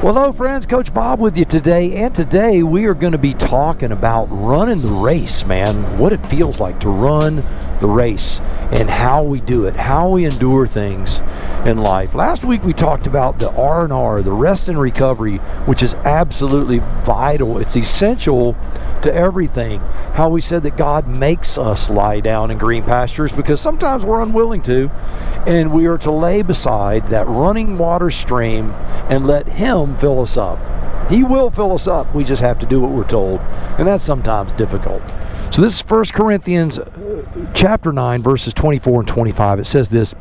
Well, hello friends, Coach Bob with you today, and today we are going to be talking about running the race, man. What it feels like to run the race and how we do it, how we endure things in life. Last week we talked about the R&R, the rest and recovery, which is absolutely vital. It's essential to everything. How we said that God makes us lie down in green pastures because sometimes we're unwilling to, and we are to lay beside that running water stream and let Him fill us up. He will fill us up. We just have to do what we're told, and that's sometimes difficult. So this is 1 Corinthians chapter 9, verses 24 and 25. It says this: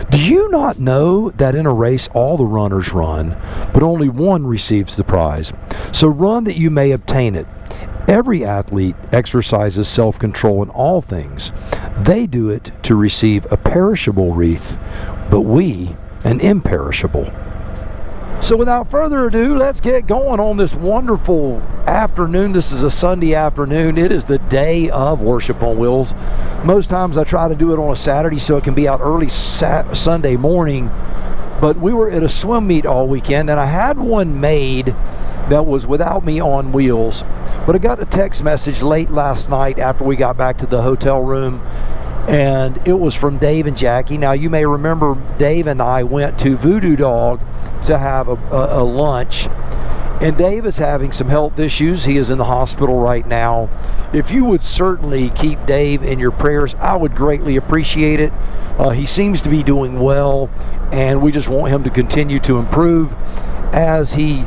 "Do you not know that in a race all the runners run, but only one receives the prize? So run that you may obtain it. Every athlete exercises self-control in all things. They do it to receive a perishable wreath, but we an imperishable." So without further ado, let's get going on this wonderful afternoon. This is a Sunday afternoon. It is the day of Worship on Wheels. Most times I try to do it on a Saturday so it can be out early Sunday morning. But we were at a swim meet all weekend, and I had one made that was without me on wheels. But I got a text message late last night after we got back to the hotel room, and it was from Dave and Jackie. Now, you may remember Dave and I went to Voodoo Dog to have a lunch, and Dave is having some health issues. He is in the hospital right now. If you would certainly keep Dave in your prayers, I would greatly appreciate it. He seems to be doing well, and we just want him to continue to improve as he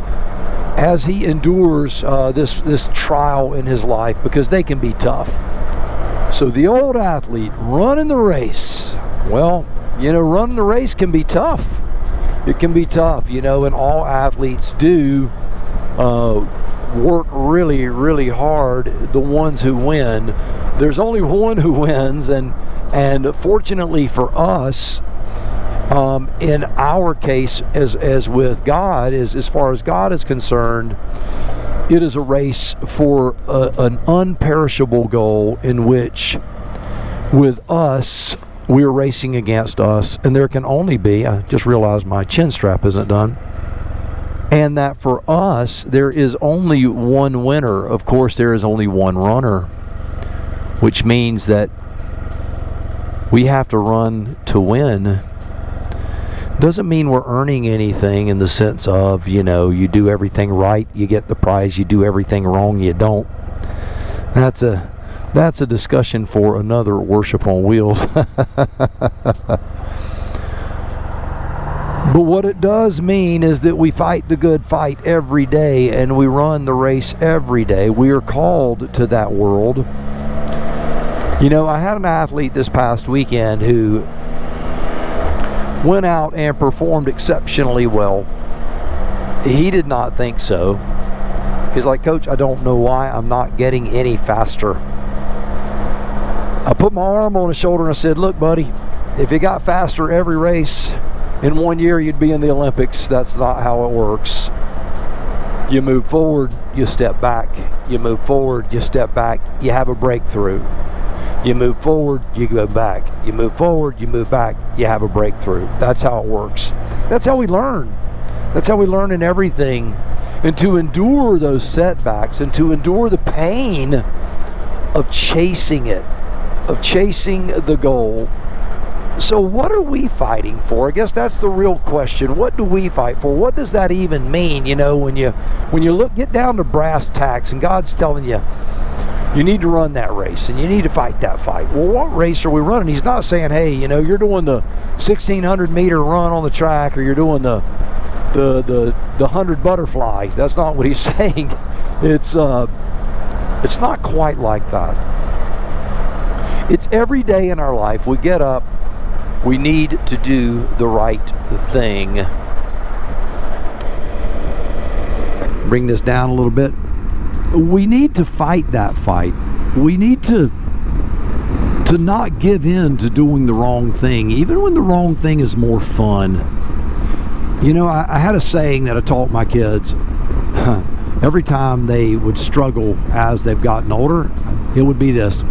endures this trial in his life, because they can be tough. So the old athlete running the race, well, running the race can be tough. It can be tough, and all athletes do work really, really hard. The ones who win, there's only one who wins, and fortunately for us, in our case, as with God, as far as God is concerned, it is a race for an unperishable goal, in which with us, we are racing against us, and there can only be, I just realized my chin strap isn't done, and that for us, there is only one winner. Of course, there is only one runner, which means that we have to run to win. Doesn't mean we're earning anything in the sense of, you do everything right, you get the prize, you do everything wrong, you don't. That's a discussion for another Worship on Wheels. But what it does mean is that we fight the good fight every day, and we run the race every day. We are called to that world. I had an athlete this past weekend who went out and performed exceptionally well. He did not think so. He's like, "Coach, I don't know why I'm not getting any faster." I put my arm on his shoulder and I said, "Look, buddy, if you got faster every race, in 1 year you'd be in the Olympics. That's not how it works. You move forward, you step back. You move forward, you step back. You have a breakthrough. You move forward, you go back. You move forward, you move back. You have a breakthrough." That's how it works. That's how we learn. That's how we learn in everything. And to endure those setbacks and to endure the pain of chasing it, of chasing the goal. So what are we fighting for? I guess that's the real question. What do we fight for? What does that even mean? When you get down to brass tacks and God's telling you, you need to run that race and you need to fight that fight. Well, what race are we running? He's not saying, hey, you're doing the 1,600 meter run on the track, or you're doing the 100 butterfly. That's not what he's saying. It's not quite like that. It's every day in our life we get up, we need to do the right thing. Bring this down a little bit. We need to fight that fight. We need to not give in to doing the wrong thing, even when the wrong thing is more fun. I had a saying that I taught my kids. Every time they would struggle as they've gotten older, it would be this: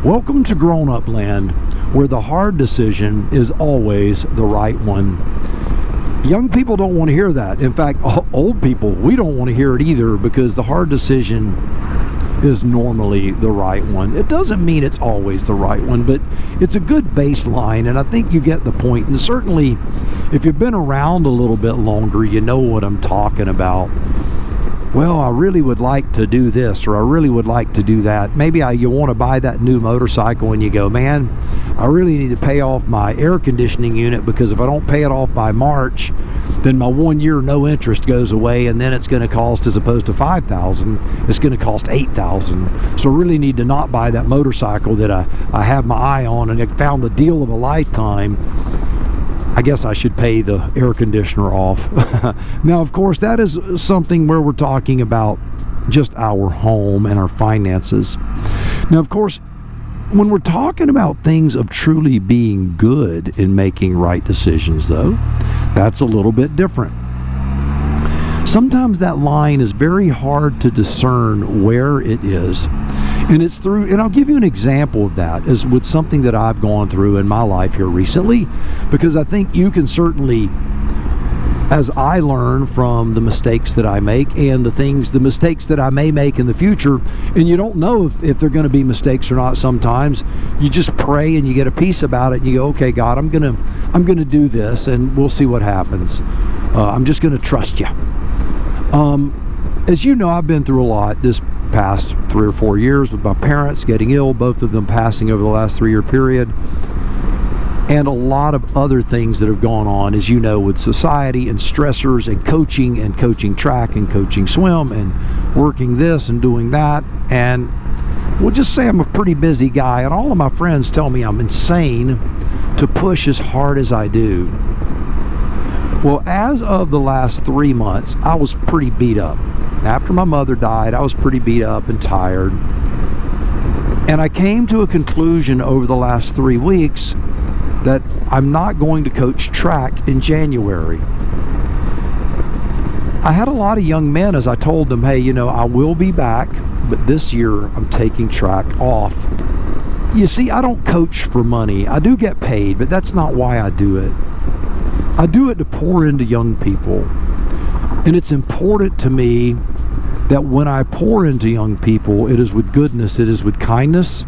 "Welcome to grown-up land, where the hard decision is always the right one." Young people don't want to hear that. In fact, old people, we don't want to hear it either, because the hard decision is normally the right one. It doesn't mean it's always the right one, but it's a good baseline, and I think you get the point. And certainly, if you've been around a little bit longer, you know what I'm talking about. Well, I really would like to do this, or I really would like to do that. Maybe you want to buy that new motorcycle and you go, man, I really need to pay off my air conditioning unit, because if I don't pay it off by March, then my 1 year no interest goes away, and then it's going to cost, as opposed to $5,000, it's going to cost $8,000. So I really need to not buy that motorcycle that I have my eye on, and I found the deal of a lifetime. I guess I should pay the air conditioner off. Now, of course, that is something where we're talking about just our home and our finances. Now, of course, when we're talking about things of truly being good in making right decisions, though, that's a little bit different. Sometimes that line is very hard to discern where it is. And it's through, and I'll give you an example of that, as with something that I've gone through in my life here recently, because I think you can certainly, as I learn from the mistakes that I make and the mistakes that I may make in the future, and you don't know if they're going to be mistakes or not. Sometimes you just pray and you get a peace about it, and you go, okay, God, I'm gonna do this, and we'll see what happens. I'm just going to trust you. As you know, I've been through a lot this past 3 or 4 years with my parents getting ill, both of them passing over the last 3-year period, and a lot of other things that have gone on, as you know, with society and stressors and coaching track and coaching swim and working this and doing that. And we'll just say I'm a pretty busy guy, and all of my friends tell me I'm insane to push as hard as I do. Well, as of the last 3 months, I was pretty beat up. After my mother died, I was pretty beat up and tired. And I came to a conclusion over the last 3 weeks that I'm not going to coach track in January. I had a lot of young men, as I told them, hey, you know, I will be back, but this year I'm taking track off. You see, I don't coach for money. I do get paid, but that's not why I do it. I do it to pour into young people. And it's important to me that when I pour into young people, it is with goodness, it is with kindness,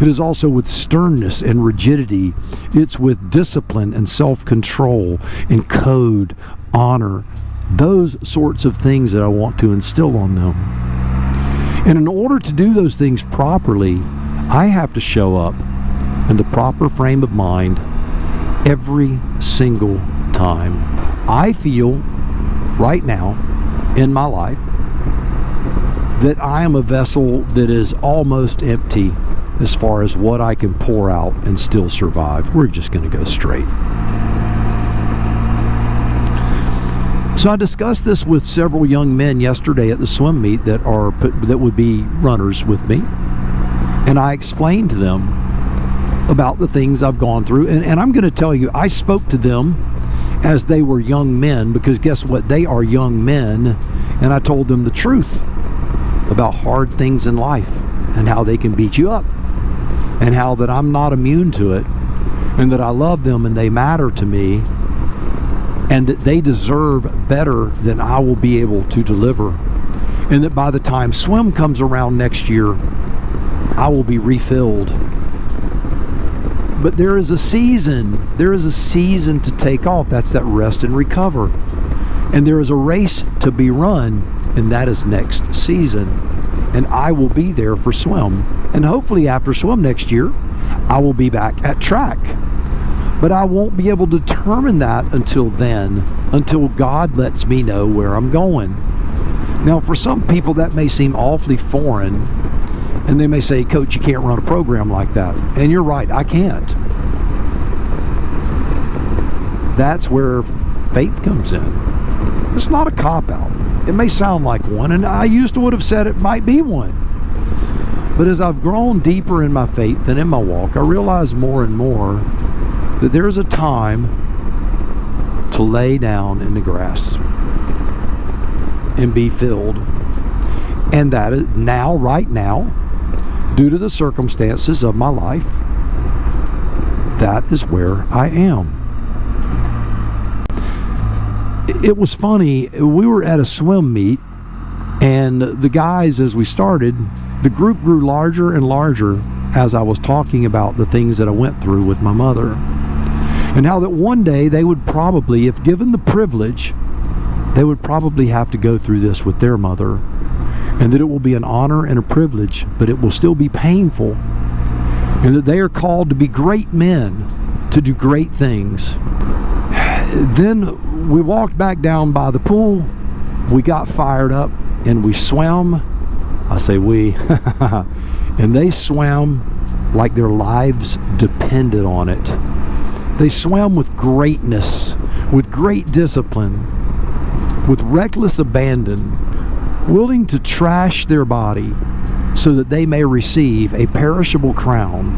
it is also with sternness and rigidity, it's with discipline and self-control and code, honor, those sorts of things that I want to instill on them. And in order to do those things properly, I have to show up in the proper frame of mind every single time. I feel right now in my life that I am a vessel that is almost empty as far as what I can pour out and still survive. We're just going to go straight. So I discussed this with several young men yesterday at the swim meet that would be runners with me, and I explained to them about the things I've gone through, and I'm going to tell you, I spoke to them as they were young men, because guess what? They are young men, and I told them the truth about hard things in life and how they can beat you up, and how that I'm not immune to it, and that I love them and they matter to me, and that they deserve better than I will be able to deliver, and that by the time swim comes around next year, I will be refilled. But there is a season to take off. That's that rest and recover. And there is a race to be run, and that is next season. And I will be there for swim. And hopefully after swim next year, I will be back at track. But I won't be able to determine that until then, until God lets me know where I'm going. Now, for some people, that may seem awfully foreign, and they may say, Coach, you can't run a program like that. And you're right, I can't. That's where faith comes in. It's not a cop-out. It may sound like one, and I used to would have said it might be one. But as I've grown deeper in my faith and in my walk, I realize more and more that there is a time to lay down in the grass and be filled. And that is now, right now, due to the circumstances of my life, that is where I am. it was funny. We were at a swim meet, and the guys, as we started, the group grew larger and larger as I was talking about the things that I went through with my mother. And how that one day they would probably, if given the privilege, they would probably have to go through this with their mother. And that it will be an honor and a privilege, but it will still be painful. And that they are called to be great men, to do great things. Then we walked back down by the pool. We got fired up and we swam. I say we. And they swam like their lives depended on it. They swam with greatness, with great discipline, with reckless abandon, willing to trash their body so that they may receive a perishable crown.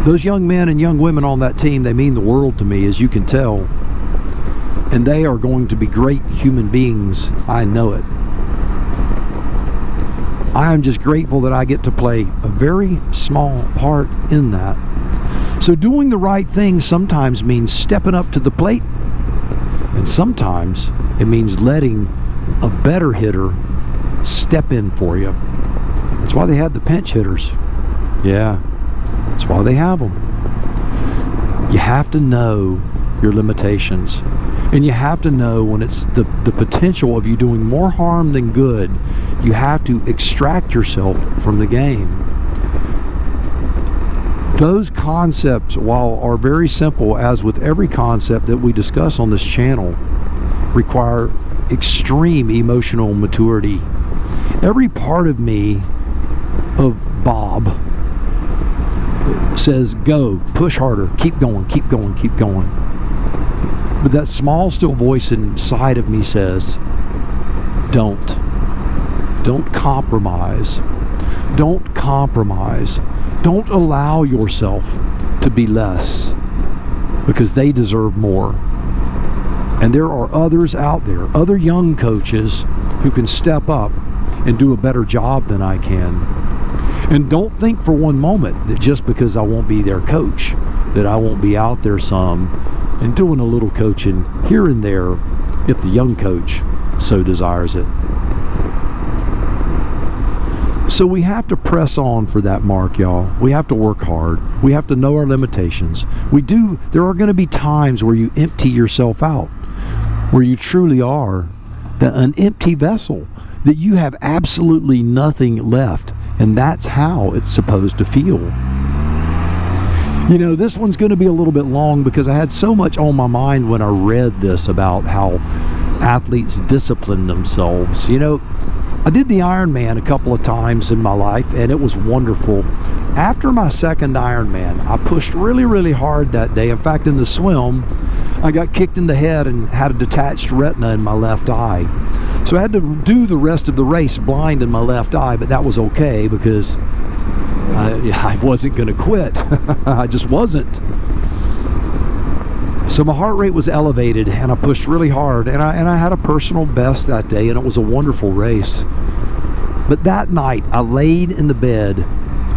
Those young men and young women on that team, they mean the world to me, as you can tell. And they are going to be great human beings. I know it. I am just grateful that I get to play a very small part in that. So doing the right thing sometimes means stepping up to the plate, and sometimes it means letting a better hitter step in for you. That's why they had the pinch hitters. Yeah, that's why they have them. You have to know your limitations, and you have to know when it's the potential of you doing more harm than good. You have to extract yourself from the game. Those concepts, while are very simple, as with every concept that we discuss on this channel, require extreme emotional maturity. Every part of me, of Bob, says go, push harder, keep going, keep going, keep going. But that small still voice inside of me says, don't compromise. Don't compromise. Don't allow yourself to be less, because they deserve more. And there are others out there, other young coaches who can step up and do a better job than I can. And don't think for one moment that just because I won't be their coach, that I won't be out there some and doing a little coaching here and there if the young coach so desires it. So we have to press on for that mark, y'all. We have to work hard. We have to know our limitations. There are going to be times where you empty yourself out, where you truly are an empty vessel, that you have absolutely nothing left, and that's how it's supposed to feel. You know, this one's going to be a little bit long because I had so much on my mind when I read this about how athletes discipline themselves. You know, I did the Ironman a couple of times in my life, and it was wonderful. After my second Ironman, I pushed really, really hard that day. In fact, in the swim, I got kicked in the head and had a detached retina in my left eye. So I had to do the rest of the race blind in my left eye, but that was okay because I wasn't going to quit. I just wasn't. So my heart rate was elevated, and I pushed really hard, and I had a personal best that day, and it was a wonderful race. But that night, I laid in the bed,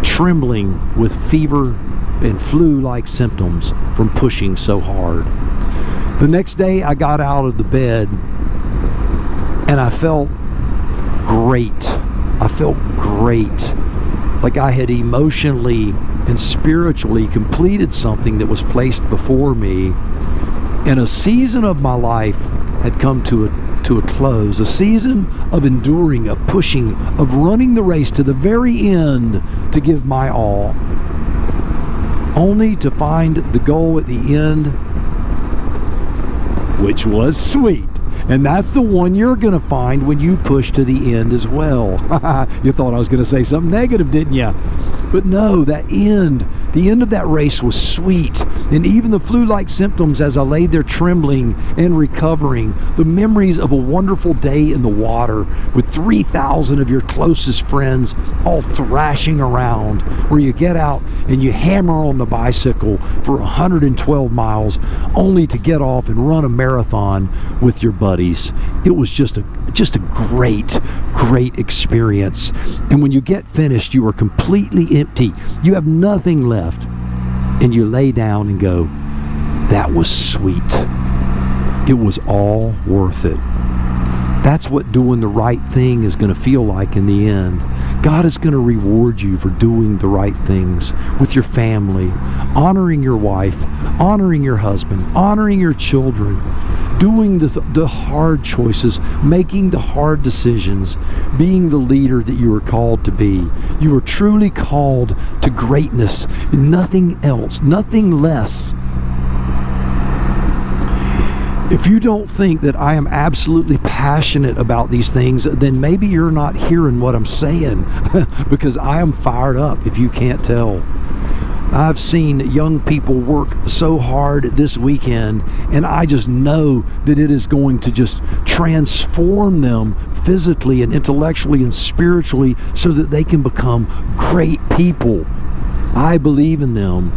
trembling with fever and flu-like symptoms from pushing so hard. The next day, I got out of the bed, and I felt great. I felt great. Like I had emotionally and spiritually completed something that was placed before me. And a season of my life had come to a close. A season of enduring, of pushing, of running the race to the very end to give my all. Only to find the goal at the end, which was sweet. And that's the one you're going to find when you push to the end as well. You thought I was going to say something negative, didn't you? But no, the end of that race was sweet. And even the flu-like symptoms as I laid there trembling and recovering, the memories of a wonderful day in the water with 3,000 of your closest friends all thrashing around, where you get out and you hammer on the bicycle for 112 miles only to get off and run a marathon with your buddies. It was just a great experience. And when you get finished, you are completely empty. You have nothing left. And you lay down and go, that was sweet. it was all worth it. That's what doing the right thing is going to feel like in the end. God is going to reward you for doing the right things with your family, honoring your wife, honoring your husband, honoring your children, doing the hard choices, making the hard decisions, being the leader that you are called to be. You are truly called to greatness, nothing else, nothing less. If you don't think that I am absolutely passionate about these things, then maybe you're not hearing what I'm saying, because I am fired up, if you can't tell. I've seen young people work so hard this weekend, and I just know that it is going to just transform them physically and intellectually and spiritually so that they can become great people. I believe in them,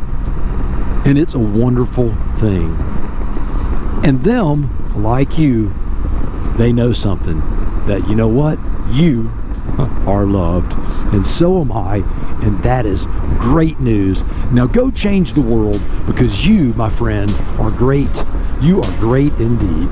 and it's a wonderful thing. And them, like you, they know something, that you know what? You are loved, and so am I, and that is great news. Now go change the world, because you, my friend, are great. You are great indeed.